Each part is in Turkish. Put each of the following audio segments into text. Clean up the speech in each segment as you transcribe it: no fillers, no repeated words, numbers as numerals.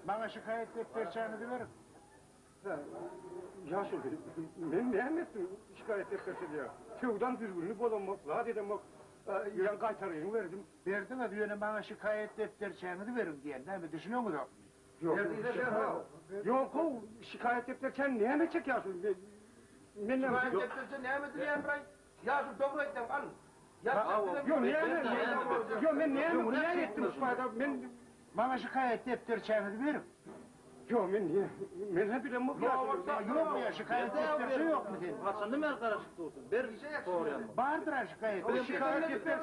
Bana şikayet ettireceğinizi verin. Yaşıl ben ne ettim şikayet ettirse diye. Tevdan düzgünlük olamak, rahat edemek, yan kaytarayım verdim. Verdin mi diyorum bana şikayet ettireceğinizi verin diyen, değil mi? Düşünüyor musun? Yok o şikayet ettirsen niye mi çekiyorsun? Şikayet ettirse ne mi diyen ben? Yaşıl doğru ettim alın. Yok niye ettim şikayet ben... Bana şikayet ettireceğinizi verin. Yok ben hep bilemem. Yok mu ya şikayet ettirse yok mu senin? Hasan'da mı karışık olsun? Bir doğru yanı. Vardır ha şikayet. Şikayet ettirse...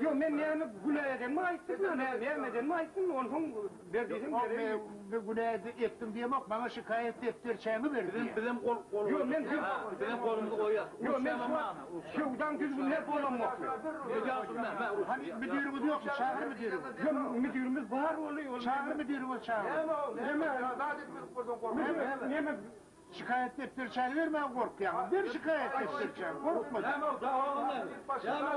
Yok ben niye mi günah edeyim mi aittim ya? Niye mi edeyim mi aittim mi? Onun verdiğim vereyim. Günah ettim diye bak bana şikayet ettireceğini verdi. Bizim kolumuzu koyuyor. Yok ben şuradan düzgün hep olamak. Hani müdürümüz yok mu? Çağır müdürümüz. Yok müdürümüz var oluyor. Çağır müdürümüz çağır. Niye mi? Şikayet ettireceğini verme korkuyan. Bir şikayet ettireceğim. Korkma.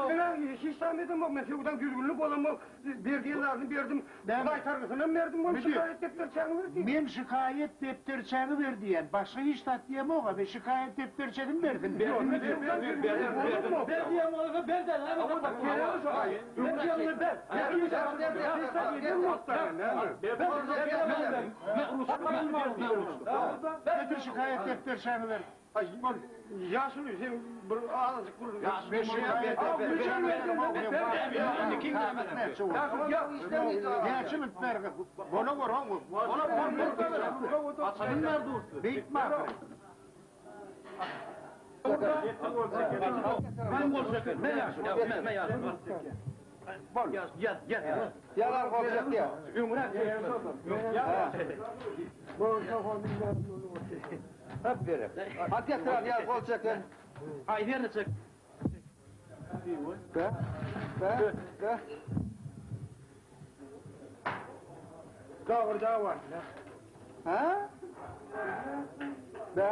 Ben hiç sanmıyordum bak ben şuradan düzgünlük olamak. Verdiğinlerini verdim. Kaytargısına verdim onu şikayet ettireceğini verdim. Ben şikayet ettireceğini ver diyen. Başka hiç tat diyem o kadar. Şikayet ettireceğini verdim. Ben diyem oğlum ben de lan. Nedir şikayet ettireceğini ver. Yaşlı sen ağzı kurulur. Ben şikayet ettireceğini verdim. Ne açılıp ver. Bana var oğlum. Hasan'ın nerede olsun? Büyük mü akırı? Ben kol çekin. Ben yaşım. Ben yaşım. Gel. Yalan olacak diye. Hep verir. Hakikaten ya kol çekin. Ay verin çek. Be. Daha var. Ha? Be.